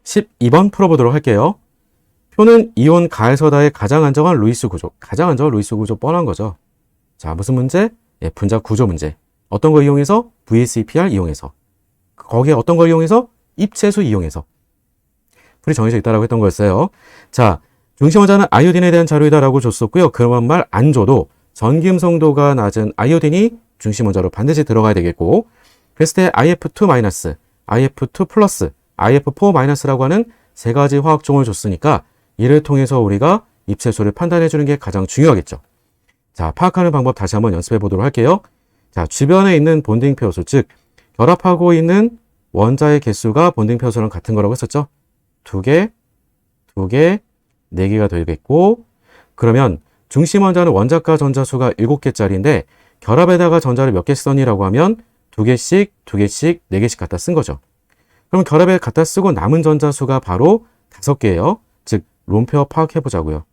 12번 풀어보도록 할게요. 표는 이온 가에서다의 가장 안정한 루이스 구조. 가장 안정한 루이스 구조 뻔한 거죠. 자, 무슨 문제? 예, 분자 구조 문제. 어떤 거 이용해서? VCPR 이용해서. 거기에 어떤 걸 이용해서? 입체수 이용해서. 풀이 정해져 있다라고 했던 거였어요. 자, 중심원자는 아이오딘에 대한 자료이다라고 줬었고요. 그런 말 안 줘도 전기음성도가 낮은 아이오딘이 중심원자로 반드시 들어가야 되겠고, 그랬을 때 IF2-, IF2+, IF4-라고 하는 세 가지 화학종을 줬으니까 이를 통해서 우리가 입체수를 판단해 주는 게 가장 중요하겠죠. 자, 파악하는 방법 다시 한번 연습해 보도록 할게요. 자, 주변에 있는 본딩 표수, 즉 결합하고 있는 원자의 개수가 본딩 표수랑 같은 거라고 했었죠. 2개, 2개, 4개가 되겠고, 그러면 중심 원자는 원자과 전자수가 7개짜리인데 결합에다가 전자를 몇 개 썼니라고 하면 2개씩, 2개씩, 4개씩 갖다 쓴 거죠. 그럼 결합에 갖다 쓰고 남은 전자수가 바로 5개예요. 즉 롬페어 파악해 보자고요.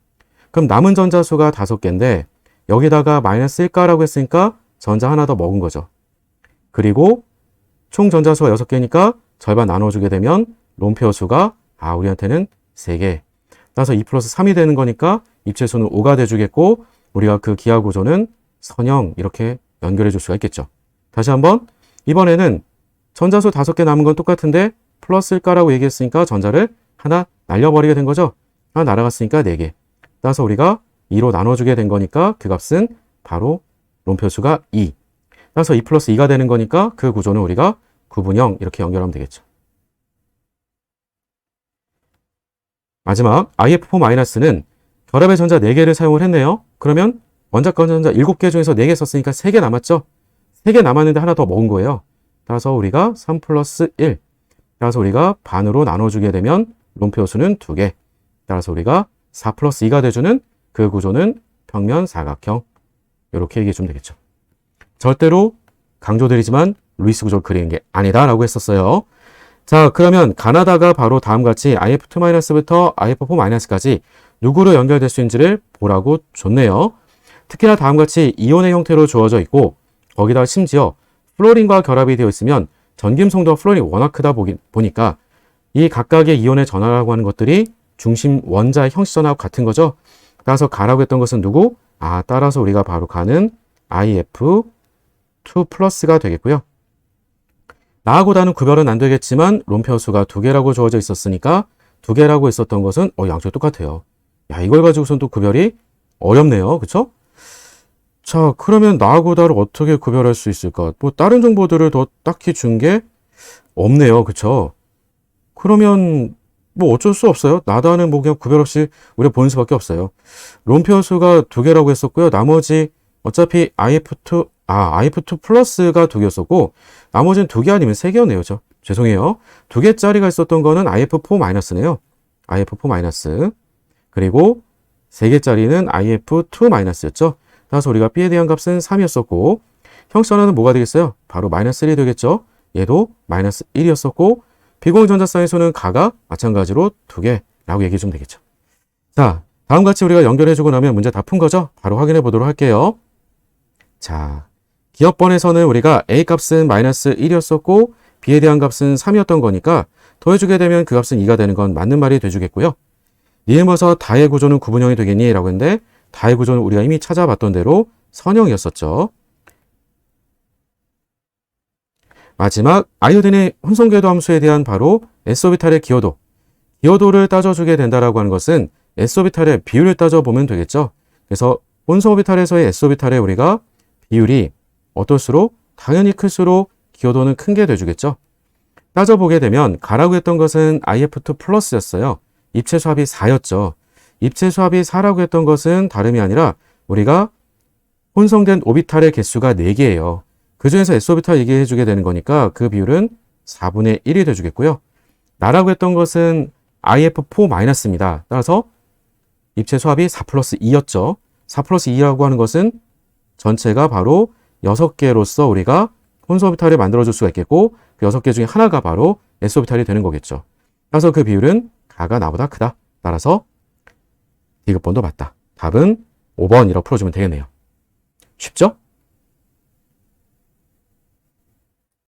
그럼 남은 전자수가 5개인데 여기다가 마이너스 1가라고 했으니까 전자 하나 더 먹은 거죠. 그리고 총 전자수가 6개니까 절반 나눠주게 되면 롬페어 수가 우리한테는 3개. 따라서 2 플러스 3이 되는 거니까 입체수는 5가 돼주겠고, 우리가 그 기하 구조는 선형 이렇게 연결해 줄 수가 있겠죠. 다시 한번, 이번에는 전자수 5개 남은 건 똑같은데 플러스 1가라고 얘기했으니까 전자를 하나 날려버리게 된 거죠. 하나 날아갔으니까 4개. 따라서 우리가 2로 나눠주게 된 거니까 그 값은 바로 롬표수가 2. 따라서 2 플러스 2가 되는 거니까 그 구조는 우리가 구분형 이렇게 연결하면 되겠죠. 마지막 IF4-는 결합의 전자 4개를 사용을 했네요. 그러면 원자과 전자 7개 중에서 4개 썼으니까 3개 남았죠. 3개 남았는데 하나 더 먹은 거예요. 따라서 우리가 3 플러스 1. 따라서 우리가 반으로 나눠주게 되면 롬표수는 2개. 따라서 우리가 4 플러스 2가 돼주는 그 구조는 평면 사각형. 이렇게 얘기해 주면 되겠죠. 절대로 강조드리지만 루이스 구조를 그리는 게 아니다라고 했었어요. 자, 그러면 가나다가 바로 다음같이 IF2-부터 IF4-까지 누구로 연결될 수 있는지를 보라고 줬네요. 특히나 다음같이 이온의 형태로 주어져 있고 거기다 심지어 플로린과 결합이 되어 있으면 전기음성도와 플로린이 워낙 크다 보니까 이 각각의 이온의 전하라고 하는 것들이 중심 원자의 형식 전하고 같은 거죠. 따라서 가라고 했던 것은 누구? 따라서 우리가 바로 가는 IF2+가 되겠고요. 나하고 다는 구별은 안 되겠지만 롬표수가 2개라고 주어져 있었으니까 2개라고 있었던 것은 양쪽이 똑같아요. 야, 이걸 가지고선 또 구별이 어렵네요. 그쵸? 자, 그러면 나하고 다를 어떻게 구별할 수 있을까? 뭐 다른 정보들을 더 딱히 준 게 없네요. 그쵸? 그러면 뭐 어쩔 수 없어요. 나다는 뭐 그냥 구별 없이 우리가 보는 수밖에 없어요. 롬표수가 2개라고 했었고요. 나머지 어차피 IF2+가 2개였었고 나머지는 2개 아니면 3개였네요. 죄송해요. 2개짜리가 있었던 거는 IF4-네요. IF4-. 그리고 3개짜리는 IF2-였죠. 따라서 우리가 B에 대한 값은 3이었었고 형식전화는 뭐가 되겠어요? 바로 마이너스 1이 되겠죠. 얘도 마이너스 1이었었고 비공전자쌍에서는 가가 마찬가지로 2개라고 얘기해 주면 되겠죠. 자, 다음같이 우리가 연결해주고 나면 문제 다 푼 거죠? 바로 확인해 보도록 할게요. 자, 기업번에서는 우리가 A 값은 마이너스 1이었었고 B에 대한 값은 3이었던 거니까 더해주게 되면 그 값은 2가 되는 건 맞는 말이 돼주겠고요. 니은버서 다의 구조는 구분형이 되겠니? 라고 했는데 다의 구조는 우리가 이미 찾아봤던 대로 선형이었었죠. 마지막 아이오딘의 혼성궤도 함수에 대한 바로 S오비탈의 기여도. 기여도를 따져주게 된다라고 하는 것은 S오비탈의 비율을 따져보면 되겠죠. 그래서 혼성오비탈에서의 S오비탈의 우리가 비율이 어떨수록 당연히 클수록 기여도는 큰 게 돼주겠죠. 따져보게 되면 가라고 했던 것은 IF2+였어요. 입체수합이 4였죠. 입체수합이 4라고 했던 것은 다름이 아니라 우리가 혼성된 오비탈의 개수가 4개예요. 그 중에서 S오비탈 얘기해 주게 되는 거니까 그 비율은 4분의 1이 돼주겠고요. 나라고 했던 것은 IF4-입니다. 따라서 입체수합이 4 플러스 2였죠. 4 플러스 2라고 하는 것은 전체가 바로 6개로서 우리가 혼성오비탈을 만들어줄 수가 있겠고 그 6개 중에 하나가 바로 S오비탈이 되는 거겠죠. 따라서 그 비율은 가가 나보다 크다. 따라서 D급번도 맞다. 답은 5번이라고 풀어주면 되겠네요. 쉽죠?